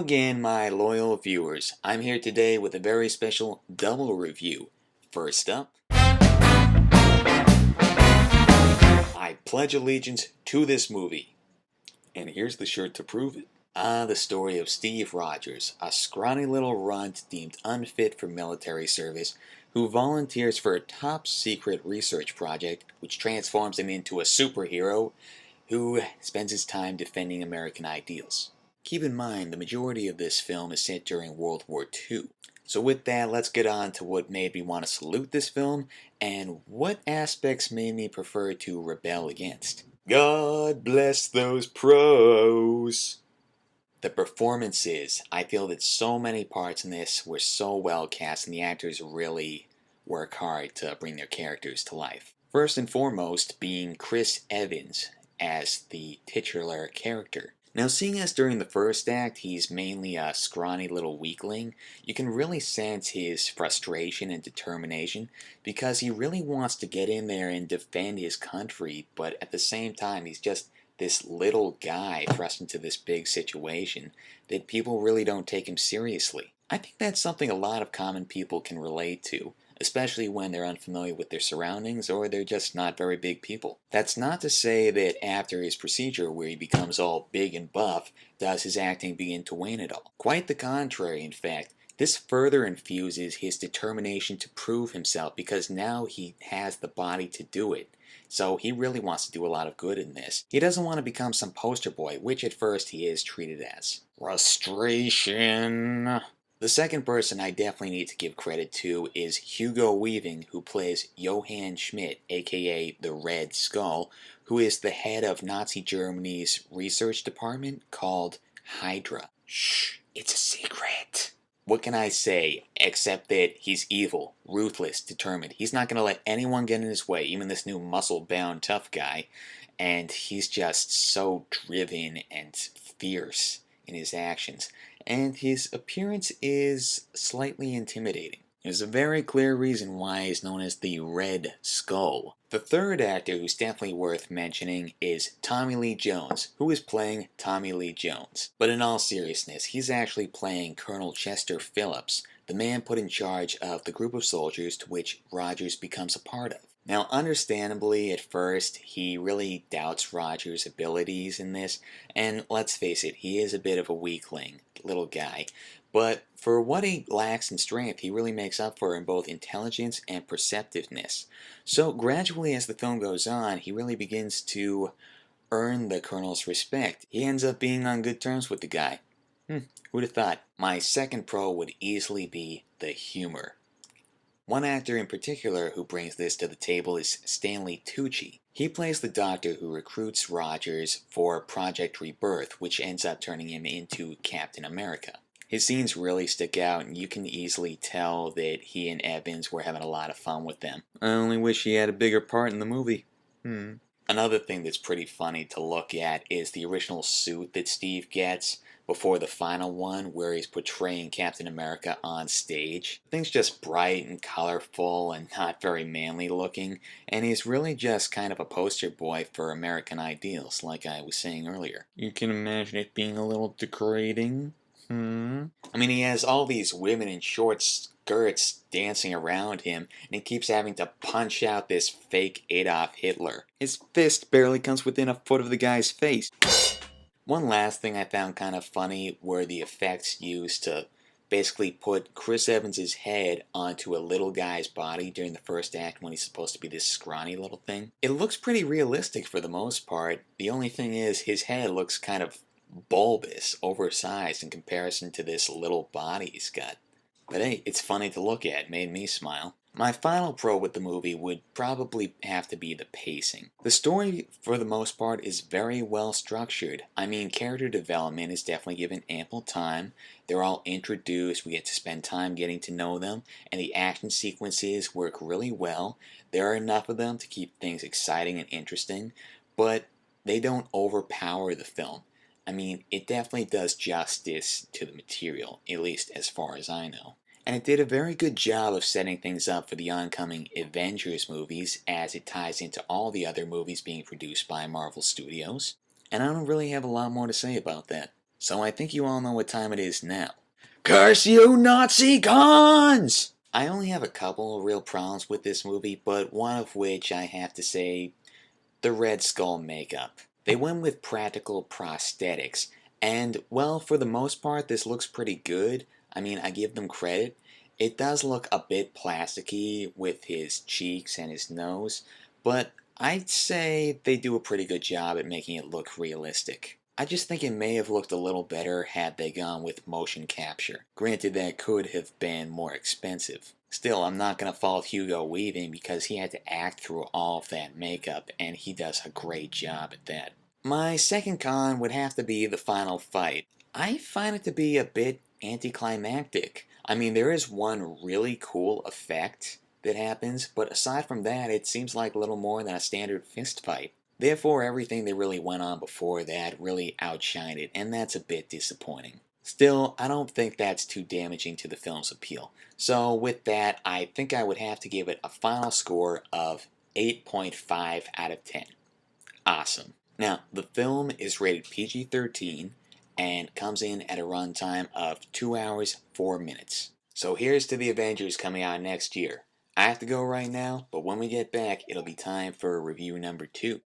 again, my loyal viewers. I'm here today with a very special double review. First up, I pledge allegiance to this movie. And here's the shirt to prove it. The story of Steve Rogers, a scrawny little runt deemed unfit for military service, who volunteers for a top-secret research project which transforms him into a superhero who spends his time defending American ideals. Keep in mind, the majority of this film is set during World War II. So with that, let's get on to what made me want to salute this film, and what aspects made me prefer to rebel against. God bless those pros! The performances. I feel that so many parts in this were so well cast, and the actors really work hard to bring their characters to life. First and foremost being Chris Evans as the titular character. Now, seeing as during the first act he's mainly a scrawny little weakling, you can really sense his frustration and determination because he really wants to get in there and defend his country, but at the same time he's just this little guy thrust into this big situation that people really don't take him seriously. I think that's something a lot of common people can relate to, especially when they're unfamiliar with their surroundings or they're just not very big people. That's not to say that after his procedure where he becomes all big and buff, does his acting begin to wane at all. Quite the contrary, in fact. This further infuses his determination to prove himself because now he has the body to do it. So he really wants to do a lot of good in this. He doesn't want to become some poster boy, which at first he is treated as. Frustration. The second person I definitely need to give credit to is Hugo Weaving, who plays Johann Schmidt, aka the Red Skull, who is the head of Nazi Germany's research department called Hydra. Shh, it's a secret. What can I say, except that he's evil, ruthless, determined. He's not going to let anyone get in his way, even this new muscle-bound tough guy, and he's just so driven and fierce in his actions, and his appearance is slightly intimidating. There's a very clear reason why he's known as the Red Skull. The third actor who's definitely worth mentioning is Tommy Lee Jones, who is playing Tommy Lee Jones. But in all seriousness, he's actually playing Colonel Chester Phillips, the man put in charge of the group of soldiers to which Rogers becomes a part of. Now, understandably, at first, he really doubts Rogers' abilities in this, and let's face it, he is a bit of a weakling, little guy. But for what he lacks in strength, he really makes up for in both intelligence and perceptiveness. So gradually as the film goes on, he really begins to earn the Colonel's respect. He ends up being on good terms with the guy. Who'd have thought? My second pro would easily be the humor. One actor in particular who brings this to the table is Stanley Tucci. He plays the doctor who recruits Rogers for Project Rebirth, which ends up turning him into Captain America. His scenes really stick out, and you can easily tell that he and Evans were having a lot of fun with them. I only wish he had a bigger part in the movie. Another thing that's pretty funny to look at is the original suit that Steve gets before the final one where he's portraying Captain America on stage. The thing's just bright and colorful and not very manly looking, and he's really just kind of a poster boy for American ideals, like I was saying earlier. You can imagine it being a little degrading. I mean, he has all these women in short skirts dancing around him, and he keeps having to punch out this fake Adolf Hitler. His fist barely comes within a foot of the guy's face. One last thing I found kind of funny were the effects used to basically put Chris Evans' head onto a little guy's body during the first act when he's supposed to be this scrawny little thing. It looks pretty realistic for the most part. The only thing is his head looks kind of bulbous, oversized in comparison to this little body he's got. But hey, it's funny to look at, made me smile. My final pro with the movie would probably have to be the pacing. The story, for the most part, is very well structured. I mean, character development is definitely given ample time. They're all introduced, we get to spend time getting to know them, and the action sequences work really well. There are enough of them to keep things exciting and interesting, but they don't overpower the film. I mean, it definitely does justice to the material, at least as far as I know. And it did a very good job of setting things up for the oncoming Avengers movies, as it ties into all the other movies being produced by Marvel Studios. And I don't really have a lot more to say about that. So I think you all know what time it is now. Curse you, Nazi cons! I only have a couple of real problems with this movie, but one of which I have to say, the Red Skull makeup. They went with practical prosthetics, and well, for the most part, this looks pretty good. I mean, I give them credit. It does look a bit plasticky with his cheeks and his nose, but I'd say they do a pretty good job at making it look realistic. I just think it may have looked a little better had they gone with motion capture. Granted, that could have been more expensive. Still, I'm not going to fault Hugo Weaving because he had to act through all of that makeup, and he does a great job at that. My second con would have to be the final fight. I find it to be a bit anticlimactic. I mean, there is one really cool effect that happens, but aside from that, it seems like little more than a standard fist fight. Therefore, everything that really went on before that really outshined it, and that's a bit disappointing. Still, I don't think that's too damaging to the film's appeal. So with that, I think I would have to give it a final score of 8.5 out of 10. Awesome. Now, the film is rated PG-13 and comes in at a runtime of 2 hours, 4 minutes. So here's to the Avengers coming out next year. I have to go right now, but when we get back, it'll be time for review number 2.